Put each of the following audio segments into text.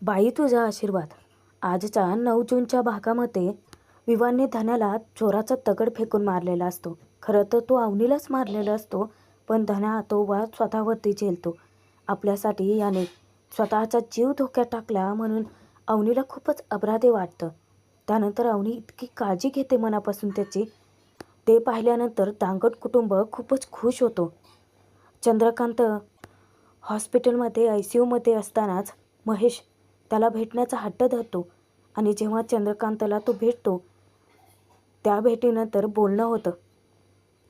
बाई तुझा आशीर्वाद. आजच्या 9 जूनच्या भागामध्ये विवानने धन्याला चोराचा दगड फेकून मारलेला असतो. खरं तर तो अवनीलाच मारलेला असतो, पण धन्या तो वाद स्वतःवरती झेलतो. आपल्यासाठी याने स्वतःचा जीव धोक्यात टाकला म्हणून अवनीला खूपच अपराधी वाटतं. त्यानंतर अवनी इतकी काळजी घेते मनापासून त्याची, ते पाहिल्यानंतर दांगट कुटुंब खूपच खुश होतो. चंद्रकांत हॉस्पिटलमध्ये ICUमध्ये असतानाच महेश त्याला भेटण्याचा हट्ट धरतो आणि जेव्हा चंद्रकांतला तो भेटतो त्या भेटीनंतर बोलणं होतं.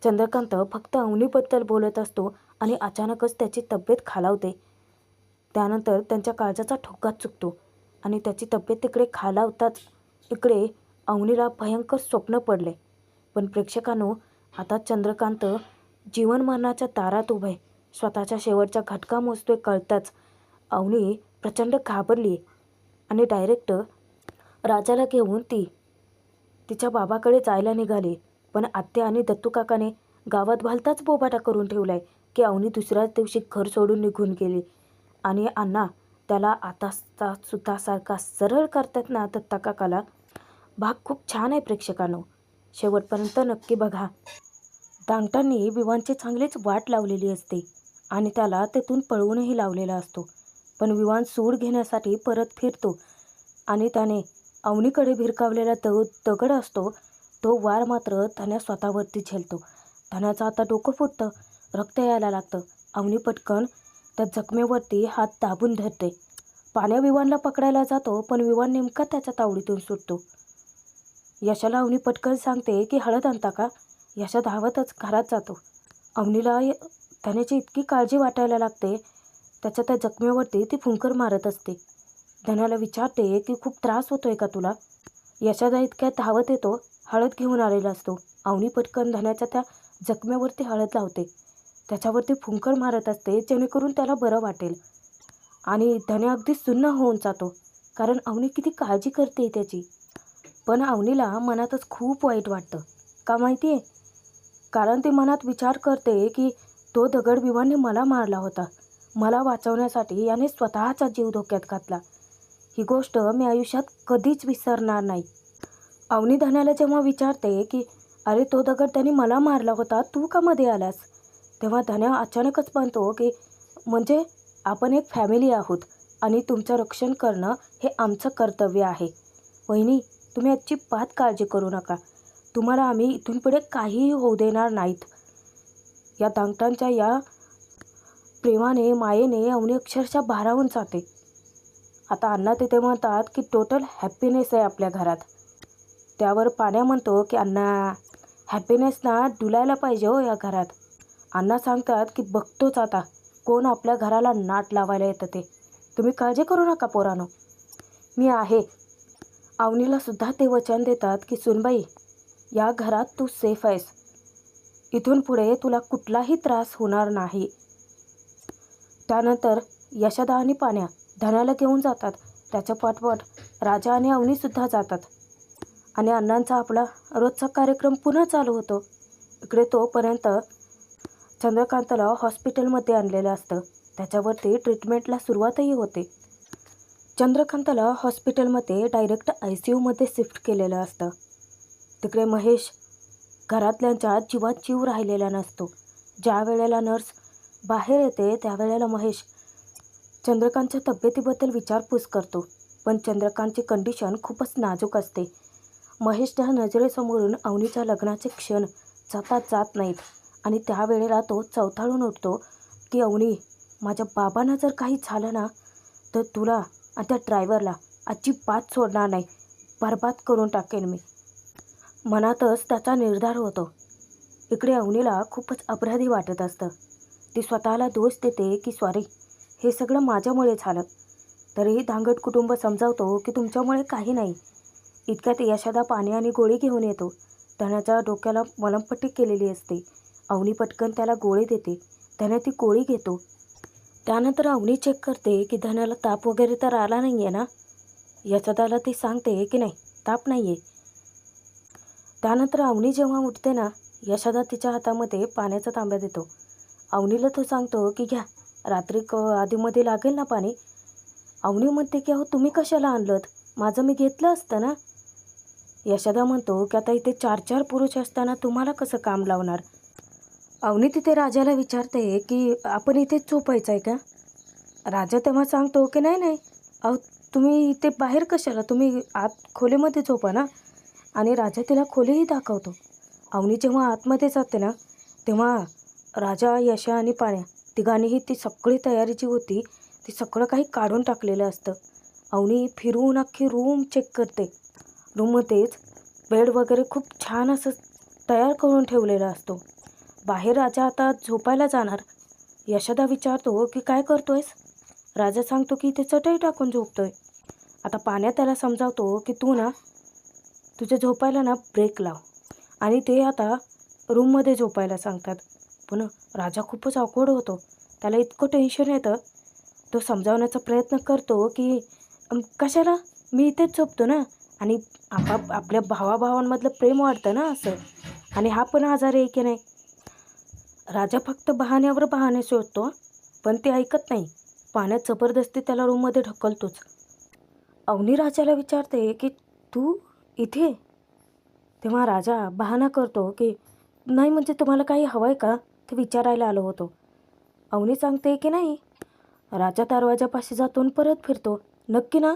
चंद्रकांत फक्त अवनीबद्दल बोलत असतो आणि अचानकच त्याची तब्येत खालावते. त्यानंतर त्यांच्या काळजाचा ठोकाच चुकतो आणि त्याची तब्येत तिकडे खालावताच इकडे अवनीला भयंकर स्वप्न पडले. पण प्रेक्षकांनो, आता चंद्रकांत जीवन मरणाच्या दारात उभे स्वतःच्या शेवटच्या घटका मोजतोय कळताच अवनी प्रचंड घाबरली आणि डायरेक्ट राजाला घेऊन तिच्या बाबाकडे जायला निघाली. पण आत्या आणि दत्तू काकाने गावात भलताच बोबाटा करून ठेवलाय की अवनी दुसऱ्याच दिवशी घर सोडून निघून गेली आणि अण्णा त्याला आताचा सुद्धा सारखा सरळ करतात ना दत्ता काकाला. भाग खूप छान आहे प्रेक्षकांनो, शेवटपर्यंत नक्की बघा. डांगटांनी विवानची चांगलीच वाट लावलेली असते आणि त्याला तेथून पळवूनही लावलेला असतो. पण विवान सूड घेण्यासाठी परत फिरतो आणि त्याने अवनीकडे भिरकावलेला दगड असतो तो वार मात्र धन्या स्वतःवरती झेलतो. धन्याचं आता डोकं फुटतं, रक्त यायला लागतं. अवनी पटकन त्या जखमेवरती हात दाबून धरते. पाण्या विवानला पकडायला जातो, पण विवान नेमका त्याच्या तावडीतून सुटतो. यशाला अवनी पटकन सांगते की हळद आणता का. यशा धावतच घरात जातो. अवनीला धन्याची इतकी काळजी वाटायला लागते, त्याच्या त्या जखमेवरती ती फुंकर मारत असते. धन्याला विचारते की खूप त्रास होतोय का तुला. यशादा इतक्यात धावत येतो, हळद घेऊन आलेला असतो. अवनी पटकन धन्याच्या त्या जखमेवरती हळद लावते, त्याच्यावरती फुंकर मारत असते जेणेकरून त्याला बरं वाटेल. आणि धन्या अगदी सुन्न होऊन जातो, कारण अवनी किती काळजी करते त्याची. पण अवनीला मनातच खूप वाईट वाटतं. का माहिती आहे? कारण ती मनात विचार करते की तो दगड विवानने मला मारला होता. मला वाचवण्यासाठी याने स्वतःचा जीव धोक्यात घातला. ही गोष्ट मी आयुष्यात कधीच विसरणार नाही. अवनी धन्याला जेव्हा विचारते की अरे तो दगड त्याने मला मारला होता, तू का मध्ये आलास, तेव्हा धन्या अचानकच म्हणतो की म्हणजे आपण एक फॅमिली आहोत आणि तुमचं रक्षण करणं हे आमचं कर्तव्य आहे. वहिनी, तुम्ही अजिबात काळजी करू नका. तुम्हाला आम्ही इथून पुढे काहीही होऊ देणार नाहीत. या दांगटांच्या या प्रेमाने मायेने अवनी अक्षरशः भारावून जाते. आता अण्णा तिथे म्हणतात की टोटल हॅपीनेस आहे आपल्या घरात. त्यावर पाण्या म्हणतो की अण्णा, हॅपीनेस ना डुलायला पाहिजे हो या घरात. अण्णा सांगतात की बघतोच आता कोण आपल्या घराला नाट लावायला येतं ते. तुम्ही काळजी करू नका पोरानो, मी आहे. अवनीला सुद्धा ते वचन देतात की सुनबाई, या घरात तू सेफ आहेस. इथून पुढे तुला कुठलाही त्रास होणार नाही. त्यानंतर यशोदा आणि पाण्या धन्याला घेऊन जातात. त्याच्या पाठोपाठ राजा आणि अवनीसुद्धा जातात आणि अण्णांचा आपला रोजचा कार्यक्रम पुन्हा चालू होतो. इकडे तोपर्यंत चंद्रकांतला हॉस्पिटलमध्ये आणलेलं असतं. त्याच्यावरती ट्रीटमेंटला सुरुवातही होते. चंद्रकांतला हॉस्पिटलमध्ये डायरेक्ट ICUमध्ये शिफ्ट केलेलं असतं. तिकडे महेश घरातल्यांच्या जीवात जीव राहिलेला नसतो. ज्या वेळेला नर्स बाहेर येते त्यावेळेला महेश चंद्रकांतच्या तब्येतीबद्दल विचारपूस करतो. पण चंद्रकांतची कंडिशन खूपच नाजूक असते. महेशच्या नजरेसमोरून अवनीच्या लग्नाचे क्षण जात नाहीत आणि त्यावेळेला तो चवताळून उठतो की अवनी, माझ्या बाबांना जर काही झालं ना तर तुला आणि त्या ड्रायव्हरला अजिबात सोडणार नाही, बरबाद करून टाकेन मी. मनातच त्याचा निर्धार होतो. इकडे अवनीला खूपच अपराधी वाटत असतं. ती स्वतःला दोष देते की सॉरी, हे सगळं माझ्यामुळे झालं. तरीही धांगड कुटुंब समजावतो की तुमच्यामुळे काही नाही. इतक्यात यशोदा पाणी आणि गोळी घेऊन येतो. धन्याच्या डोक्याला मलमपट्टी केलेली असते. अवनी पटकन त्याला गोळी देते. धन्या ती गोळी घेतो. त्यानंतर अवनी चेक करते की धन्याला ताप वगैरे तर आला नाही आहे ना. यशोदाला ती सांगते की नाही, ताप नाही आहे. त्यानंतर अवनी जेव्हा उठते ना, यशोदा तिच्या हातामध्ये पाण्याचा तांब्या देतो. अवनीला तो सांगतो की घ्या, रात्री आधीमध्ये लागेल ना पाणी. अवनी म्हणते की अहो तुम्ही कशाला आणलं, माझं मी घेतलं असतं ना. यशोदा म्हणतो की आता इथे 4-4 पुरुष असताना तुम्हाला कसं काम लावणार. अवनी तिथे राजाला विचारते की आपण इथेच झोपायचं आहे का. राजा तेव्हा सांगतो की नाही नाही, अहो तुम्ही इथे बाहेर कशाला, तुम्ही आत खोलीमध्ये झोपा ना. आणि राजा तिला खोलीही दाखवतो. अवनी जेव्हा आतमध्ये जाते ना तेव्हा राजा, यशा आणि पाण्या तिघांनीही ती सगळी तयारी जी होती ती सगळं काही काढून टाकलेलं असतं. अवनी फिरून अख्खी रूम चेक करते. रूममध्येच बेड वगैरे खूप छान असं तयार करून ठेवलेला असतो. बाहेर राजा आता झोपायला जाणार. यशोदा विचारतो की काय करतोयस. राजा सांगतो की इथे चटई टाकून झोपतोय. आता पाण्या त्याला समजावतो की तू ना तुझ्या झोपायला ना ब्रेक लाव. आणि ते आता रूममध्ये झोपायला सांगतात. पण राजा खूपच अवघड होतो. त्याला इतकं टेन्शन येतं. तो समजावण्याचा प्रयत्न करतो की कशाला, मी इथेच झोपतो ना. आणि आपल्या भावाभावांमधलं प्रेम वाढतं ना असं. आणि हा पण आजारी आहे की नाही. राजा फक्त बहाण्यावर बहाणे शोधतो, पण ते ऐकत नाही. पाण्यात जबरदस्ती त्याला रूममध्ये ढकलतोच. अवनी राजाला विचारते की तू इथे. तेव्हा राजा बहाणा करतो की नाही म्हणजे तुम्हाला काही हवं आहे का, ते विचारायला आलो होतो. अवनी सांगते की नाही. राजा दरवाजापाशी जातो आणि परत फिरतो. नक्की ना,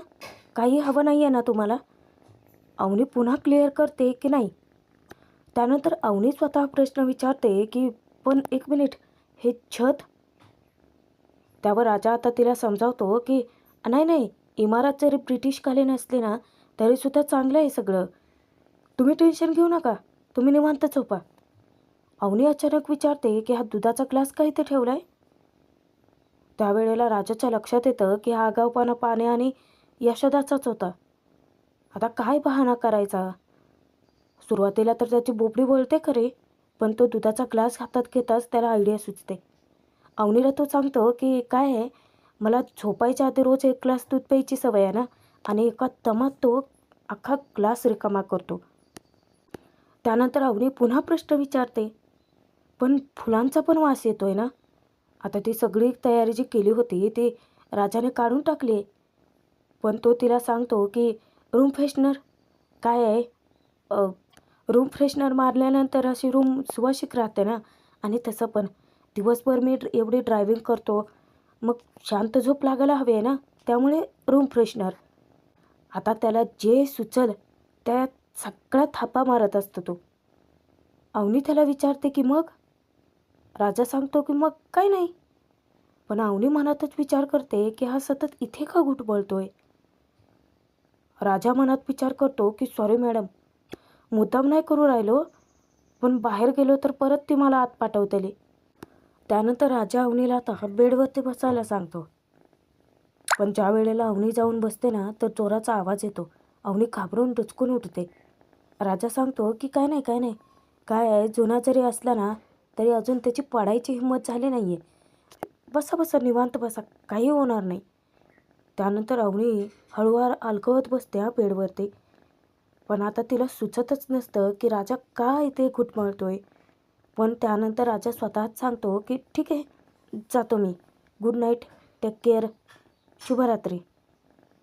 काही हवं नाही आहे ना तुम्हाला. अवनी पुन्हा क्लिअर करते की नाही. त्यानंतर अवनी स्वतः प्रश्न विचारते की पण एक मिनिट, हे छत. त्यावर राजा आता तिला समजावतो की नाही नाही, इमारत जरी ब्रिटिशकालीन असली ना तरीसुद्धा चांगलं आहे सगळं. तुम्ही टेन्शन घेऊ नका, तुम्ही निवांत झोपा. अवनी अचानक विचारते की हा दुधाचा ग्लास का इथे ठेवला आहे. त्यावेळेला राजाच्या लक्षात येतं की हा आगाऊपणा पाण्या आणि यशोदाचाच होता. आता काय बहाणा करायचा. सुरुवातीला तर त्याची बोबडी वळते खरे, पण तो दुधाचा ग्लास हातात घेताच त्याला आयडिया सुचते. अवनीला तो सांगतो की काय आहे, मला झोपायच्या आधी रोज 1 ग्लास दूध प्यायची सवय आहे ना. आणि एका दमात तो अख्खा ग्लास रिकामा करतो. त्यानंतर अवनी पुन्हा प्रश्न विचारते, पण फुलांचा पण वास येतोय ना. आता ती सगळी तयारी जी केली होती ती राजाने काढून टाकली. पण तो तिला सांगतो की रूम फ्रेशनर काय आहे, रूम फ्रेशनर मारल्यानंतर अशी रूम सुवासिक राहते ना. आणि तसं पण दिवसभर मी एवढी ड्रायव्हिंग करतो, मग शांत झोप लागायला हवी आहे ना, त्यामुळे रूम फ्रेशनर. आता त्याला जे सुचल त्या सगळ्या थापा मारत असतो तो. अवनी त्याला विचारते की मग. राजा सांगतो की मग काय नाही. पण अवनी मनातच विचार करते की हा सतत इथे का घुटबळतोय. राजा मनात विचार करतो की सॉरी मॅडम, मुद्दाम नाही करू राहिलो, पण बाहेर गेलो तर परत ती मला आत पाठवतेली. त्यानंतर राजा अवनीला आता बेडवरती बसायला सांगतो. पण ज्या वेळेला अवनी जाऊन बसते ना तर जोराचा आवाज येतो. अवनी घाबरून डुचकून उठते. राजा सांगतो की काय नाही काय नाही, काय आहे जुना जरी असला ना तरी अजून त्याची पडायची हिंमत झाली नाही आहे. बसा बसा निवांत बसा, काही होणार नाही. त्यानंतर अवनी हळूवार अलगवत बसते बेडवरती. पण आता तिला सुचतच नसतं की राजा का इथे घुटमळतोय. पण त्यानंतर राजा स्वतःच सांगतो की ठीक आहे जातो मी, गुड नाईट, टेक केअर, शुभरात्री.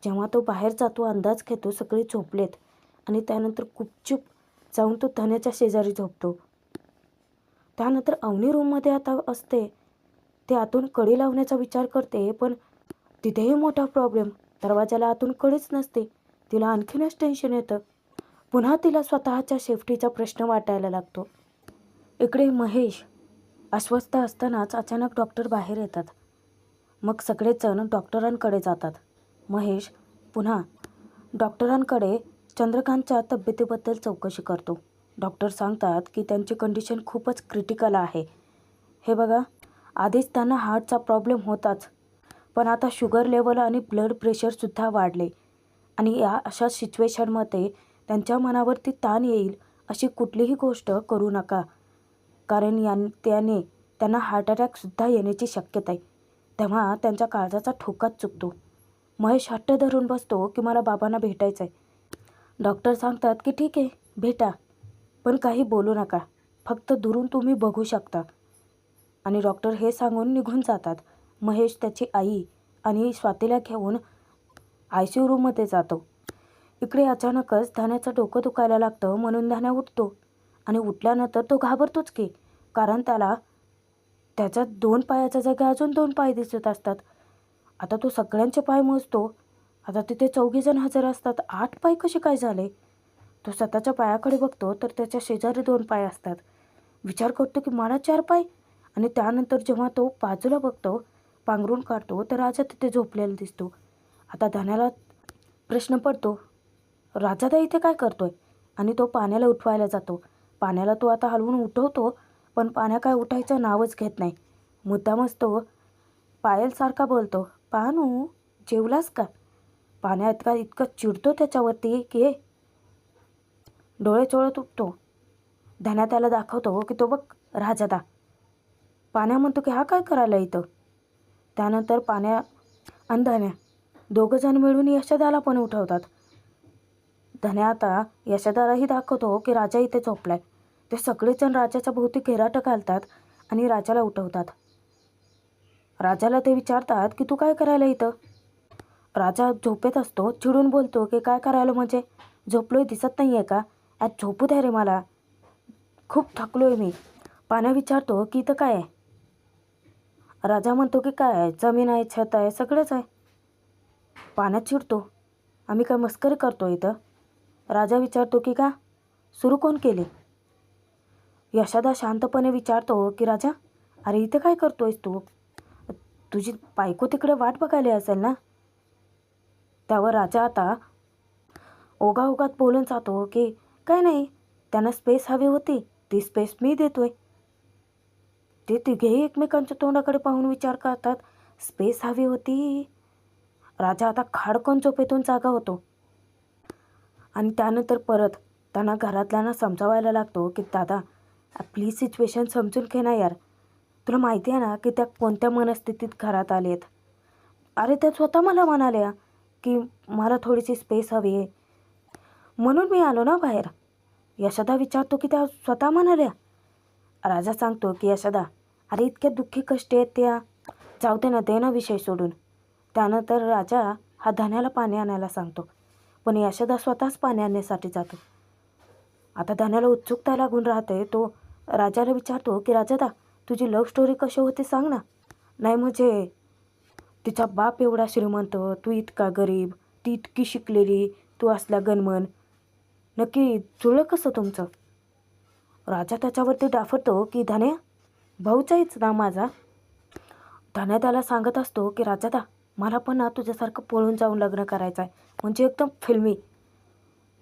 जेव्हा तो बाहेर जातो अंदाज घेतो सगळे झोपलेत. आणि त्यानंतर गुपचूप जाऊन तो धन्याच्या शेजारी झोपतो. त्यानंतर अवनी रूममध्ये आता असते. ते आतून कडी लावण्याचा विचार करते, पण तिथेही मोठा प्रॉब्लेम, दरवाजाला आतून कडेच नसते. तिला आणखीनच टेन्शन येतं. पुन्हा तिला स्वतःच्या सेफ्टीचा प्रश्न वाटायला लागतो. इकडे महेश अस्वस्थ असतानाच अचानक डॉक्टर बाहेर येतात. मग सगळेच जण डॉक्टरांकडे जातात. महेश पुन्हा डॉक्टरांकडे चंद्रकांतच्या तब्येतीबद्दल चौकशी करतो. डॉक्टर सांगतात की त्यांची कंडिशन खूपच क्रिटिकल आहे. हे बघा, आधीच त्यांना हार्टचा प्रॉब्लेम होताच, पण आता शुगर लेवल आणि ब्लड प्रेशरसुद्धा वाढले. आणि या अशा सिच्युएशनमध्ये त्यांच्या मनावरती ताण येईल अशी कुठलीही गोष्ट करू नका, कारण त्याने त्यांना हार्ट अटॅकसुद्धा येण्याची शक्यता आहे. तेव्हा त्यांच्या काळजाचा ठोकाच चुकतो. महेश हट्ट धरून बसतो की मला बाबांना भेटायचं आहे. डॉक्टर सांगतात की ठीक आहे भेटा, पण काही बोलू नका, फक्त दुरून तुम्ही बघू शकता. आणि डॉक्टर हे सांगून निघून जातात. महेश त्याची आई आणि स्वातीला घेऊन ICU रूममध्ये जातो. इकडे अचानकच धान्याचं डोकं दुखायला लागतं म्हणून धान्या उठतो आणि उठल्यानंतर तो घाबरतोच की, कारण त्याला त्याच्या 2 पायाच्या जागी अजून 2 पाय दिसत असतात. आता तो सगळ्यांचे पाय मोजतो. आता तिथे 4घी जण हजर असतात. 8 पाय कसे काय झाले? तो स्वतःच्या पायाकडे बघतो तर त्याच्या शेजारी 2 पाय असतात. विचार करतो की मला 4 पाय. आणि त्यानंतर जेव्हा तो बाजूला बघतो, पांघरून काढतो तर राजा तिथे झोपलेला दिसतो. आता धान्याला प्रश्न पडतो, राजादा इथे काय करतोय? आणि तो पाण्याला उठवायला जातो. पाण्याला तो आता हलवून उठवतो, पण पाण्या काय उठायचं नावच घेत नाही. मुद्दामच तो पायलसारखा बोलतो, पानू जेवलास का? पाण्या इतकं चिडतो त्याच्यावरती की डोळे चोळत उठतो. धान्या त्याला दाखवतो की तो बघ राजादा. पाण्या म्हणतो की हा काय करायला इथं? त्यानंतर पाण्या आणि धान्या दोघंजण मिळून यशोदाला पण उठवतात. धान्या आता यशोदालाही दाखवतो की राजा इथे झोपलाय. ते सगळेजण राजाच्या भोवती घेराटं घालतात आणि राजाला उठवतात. राजाला ते विचारतात की तू काय करायला इथं? राजा झोपेत असतो. चिडून बोलतो की काय करायला म्हणजे? झोपलोय दिसत नाही आहे का? आज झोपू द्या रे मला, खूप थकलोय मी. पाण्या विचारतो की इथं काय आहे? राजा म्हणतो की काय आहे, जमीन आहे, छत आहे, सगळंच आहे. पाण्यात चिडतो, आम्ही काय मस्करी करतो इथं? राजा विचारतो की का सुरू कोण केले? यशोदा शांतपणे विचारतो की राजा, अरे इथे काय करतोयस तू? तुझी बायको तिकडे वाट बघायला असेल ना? त्यावर राजा आता ओघाओघात बोलून जातो की काय नाही, त्यांना स्पेस हवी होती, ती स्पेस मी देतोय. ते तिघेही एकमेकांच्या तोंडाकडे पाहून विचार करतात, स्पेस हवी होती. राजा आता खाडकन झोपेतून जागा होतो आणि त्यानंतर परत त्यांना घरातल्यांना समजावायला लागतो की दादा आपली सिच्युएशन समजून घे ना यार. तुला माहिती आहे ना की त्या कोणत्या मनस्थितीत घरात आलेत. अरे त्या स्वतः मला म्हणाल्या की मला थोडीशी स्पेस हवी आहे म्हणून मी आलो ना बाहेर. यशोदा विचारतो की त्या स्वतः म्हणाल्या? राजा सांगतो की यशोदा, अरे इतक्या दुःखी कष्ट आहेत त्या, जाऊ दे ना, दे ना विषय सोडून. त्यानंतर राजा हा धान्याला पाणी आणायला सांगतो, पण यशोदा स्वतःच पाणी आणण्यासाठी जातो. आता धान्याला उत्सुकता लागून राहते. तो राजाला विचारतो की राजादा तुझी लव्ह स्टोरी कशी होती सांग ना. नाही म्हणजे तिचा बाप एवढा श्रीमंत, तू इतका गरीब, ती इतकी शिकलेली, तू असला गणमन, नक्की जुळलं कसं तुमचं? राजा त्याच्यावरती डाफरतो की धान्या भाऊच आहेच ना माझा. धान्या त्याला सांगत असतो की राजादा मला पण ना तुझ्यासारखं पळून जाऊन लग्न करायचं आहे, म्हणजे एकदम फिल्मी.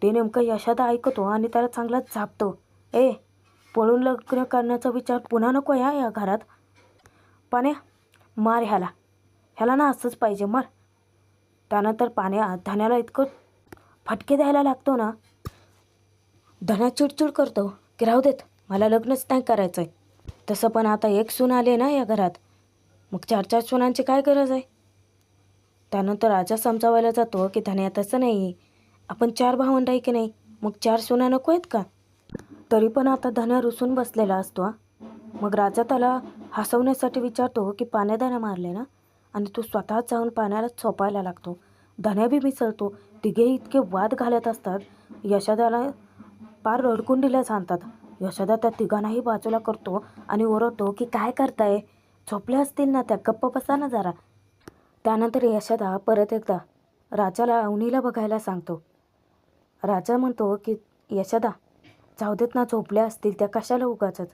ते नेमकं यशोदा ऐकतो आणि त्याला चांगलाच झापतो. ए, पळून लग्न करण्याचा विचार पुन्हा नको या घरात. पाण्या मार ह्याला ना असंच पाहिजे, मार. त्यानंतर पाण्या धान्याला इतकं फटके द्यायला लागतो ना, धन्या चिडचिड करतो की राहू देत, मला लग्नच नाही करायचं आहे. तसं पण आता एक सून आले ना या घरात, मग 4-4 सुनांची काय गरज आहे? त्यानंतर राजा समजावायला जातो की धन्या तसं नाही, आपण 4 भावंड आहे की नाही, मग 4 सुना नको आहेत का? तरी पण आता धन्या रुसून बसलेला असतो. मग राजा त्याला हसवण्यासाठी विचारतो की पाण्यादाना मारले ना, आणि तो स्वतः जाऊन पाण्याला चोपायला लागतो. धन्या बी मिसळतो. तिघे इतके वाद घालत असतात. यशोदाला पार रडकुंडीला सांगतात. यशोदा त्या तिघांनाही बाजूला करतो आणि ओरडतो की काय करताय, झोपले असतील ना त्या, गप्प बसा ना जरा. त्यानंतर यशोदा परत एकदा राजाला अवनीला बघायला सांगतो. राजा म्हणतो की यशोदा जाऊ देत ना, झोपल्या असतील त्या, कशाला उगाचच.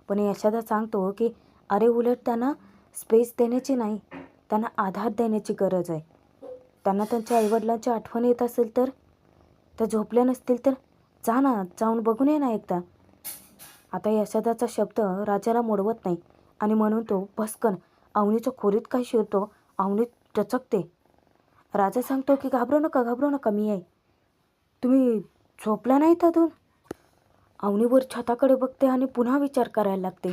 पण यशोदा सांगतो की अरे उलट त्यांना स्पेस देण्याची नाही, त्यांना आधार देण्याची गरज आहे. त्यांना त्यांच्या आईवडिलांची आठवण येत असेल तर, त्या झोपल्या नसतील तर जा ना, जाऊन बघून ये ना एकदा. आता यशोदाचा शब्द राजाला मोडवत नाही आणि म्हणून तो भस्कन अवनीच्या खोलीत काय शिरतो. अवनी टचकते. राजा सांगतो की घाबरू नका, मी आहे, तुम्ही झोपला नाहीत अजून? अवनीवर छताकडे बघते आणि पुन्हा विचार करायला लागते.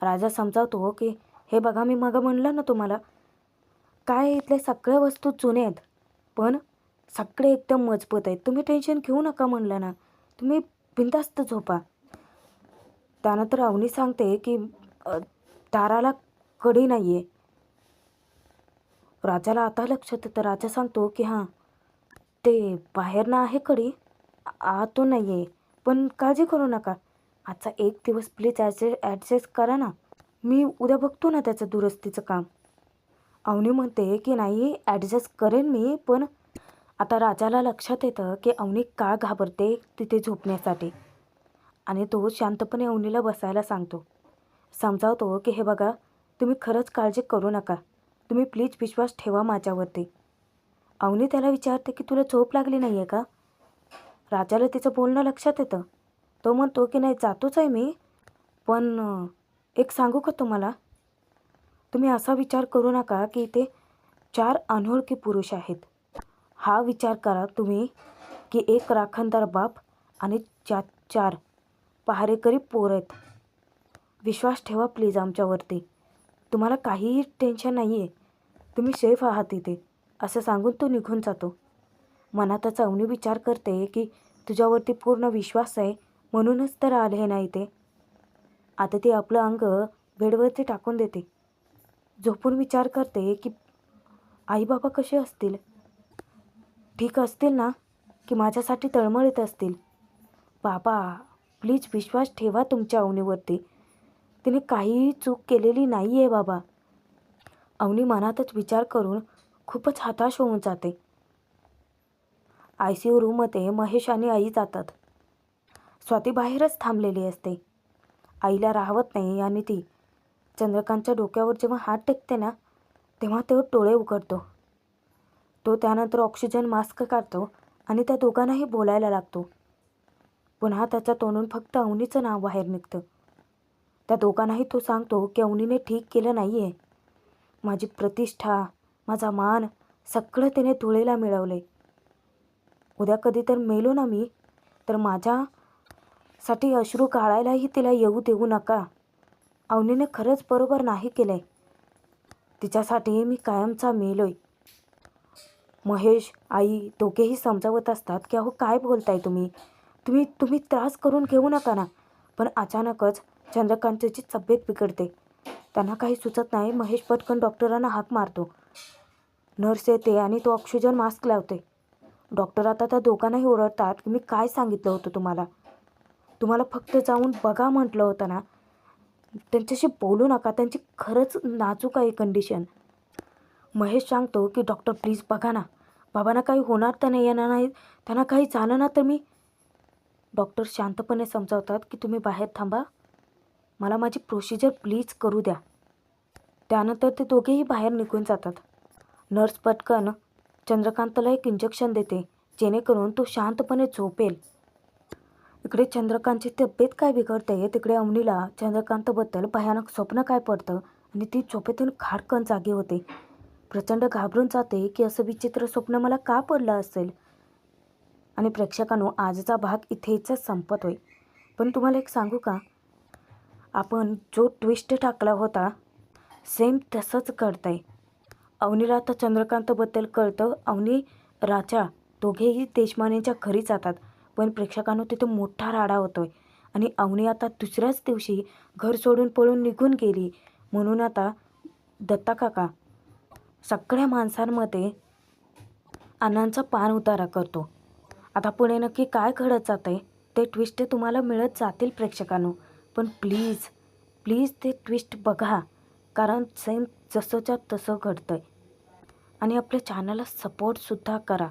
राजा समजावतो की हे बघा, मी मग म्हणलं ना तुम्हाला, काय इथल्या सगळ्या वस्तू जुने आहेत पण सगळे एकदम मजबूत आहेत, तुम्ही टेन्शन घेऊ नका म्हणलं ना, तुम्ही बिनधास्त झोपा. त्यानंतर अवनी सांगते की दाराला कडी नाही आहे. राजाला आता लक्षात येतं. राजा सांगतो की हां, ते बाहेर ना आहे कडी, आतून नाही आहे. पण काळजी करू नका. आजचा एक दिवस प्लीज ॲडजस्ट करा ना. मी उद्या बघतो ना त्याचं दुरुस्तीचं काम. अवनी म्हणते की नाही ॲडजस्ट करेन मी, पण आता राजाला लक्षात येतं की अवनी का घाबरते तिथे झोपण्यासाठी. आणि तो शांतपणे अवनीला बसायला सांगतो. समजावतो की हे बघा, तुम्ही खरंच काळजी करू नका. तुम्ही प्लीज विश्वास ठेवा माझ्यावरती. अवनी त्याला विचारते की तुला झोप लागली नाही आहे का? राजाला तिचं बोलणं लक्षात येतं. तो म्हणतो की नाही जातोच आहे मी, पण एक सांगू का तुम्हाला? तुम्ही असा विचार करू नका की इथे 4 अनोळखी पुरुष आहेत. हा विचार करा तुम्ही की एक राखणदार बाप आणि 4 पहारेकरी पोर आहेत. विश्वास ठेवा प्लीज आमच्यावरती. तुम्हाला काहीही टेन्शन नाही आहे. तुम्ही सेफ आहात इथे, असं सांगून तो निघून जातो. मनातच अवनी विचार करते की तुझ्यावरती पूर्ण विश्वास आहे म्हणूनच तर आले ना इथे. आता ती आपलं अंग बेडवरती टाकून देते. झोपून विचार करते की आई बाबा कसे असतील, ठीक असतील ना, की माझ्यासाठी तळमळीत असतील. बाबा प्लीज विश्वास ठेवा तुमच्या अवनीवरती. तिने काहीही चूक केलेली नाही आहे बाबा. अवनी मनातच विचार करून खूपच हताश होऊन जाते. ICU रूममध्ये महेश आणि आई जातात. स्वाती बाहेरच थांबलेली असते. आईला राहवत नाही आणि ती चंद्रकांतच्या डोक्यावर जेव्हा हात टेकते ना, तेव्हा तो डोळे उघडतो. तो त्यानंतर ऑक्सिजन मास्क काढतो आणि त्या दोघांनाही बोलायला लागतो. पुन्हा त्याच्या तोंडून फक्त अवनीचं नाव बाहेर निघतं. त्या दोघांनाही तो सांगतो की अवनीने ठीक केलं नाही आहे. माझी प्रतिष्ठा, माझा मान सगळं तिने धुळेला मिळवले. उद्या कधी तर मेलो ना मी, तर माझ्यासाठी अश्रू काढायलाही तिला येऊ देऊ नका. अवनीने खरंच बरोबर नाही केलं आहे. तिच्यासाठी मी कायमचा मेलोय. महेश, आई दोघेही समजावत असतात की अहो काय बोलताय तुम्ही, तुम्ही त्रास करून घेऊ नका ना. पण अचानकच चंद्रकांतची तब्येत बिघडते. त्यांना काही सुचत नाही. महेश पटकन डॉक्टरांना हाक मारतो. नर्स येते आणि तो ऑक्सिजन मास्क लावते. डॉक्टर आता त्या दोघांनाही ओरडतात की मी काय सांगितलं होतं तुम्हाला फक्त जाऊन बघा म्हटलं होतं ना. त्यांच्याशी बोलू नका, त्यांची खरंच नाजूक आहे कंडिशन. महेश सांगतो की डॉक्टर प्लीज बघा ना, बाबांना काही होणार तर नाही येणार नाही, त्यांना काही झालं ना तर मी. डॉक्टर शांतपणे समजावतात की तुम्ही बाहेर थांबा, मला माझी प्रोसिजर प्लीज करू द्या. त्यानंतर ते दोघेही बाहेर निघून जातात. नर्स पटकन चंद्रकांतला एक इंजेक्शन देते जेणेकरून तो शांतपणे झोपेल. इकडे चंद्रकांतची तब्येत काय बिघडते, तिकडे अवनीला चंद्रकांतबद्दल भयानक स्वप्न काय पडतं आणि ती झोपेतून खाडकन जागी होते. प्रचंड घाबरून जाते की असं विचित्र स्वप्न मला का पडलं असेल. आणि प्रेक्षकांनो, आजचा भाग इथेच संपतोय. पण तुम्हाला एक सांगू का, आपण जो ट्विस्ट टाकला होता सेम तसंच घडतंय. अवनीला आता चंद्रकांतबद्दल कळतं. अवनी, राजा दोघेही देशमानेच्या घरी जातात. पण प्रेक्षकांनो तिथे मोठा राडा होतोय आणि अवनी आता दुसऱ्याच दिवशी घर सोडून पळून निघून गेली. म्हणून आता दत्ता काका सगळ्या माणसांमध्ये अण्णांचा पान उतारा करतो. आता पुढे नक्की काय घडत जातंय ते ट्विस्ट तुम्हाला मिळत जातील प्रेक्षकांनो. पण प्लीज ते ट्विस्ट बघा, कारण सेम जसंच्या तसं घडतंय. आणि आपल्या चॅनलला सपोर्टसुद्धा करा.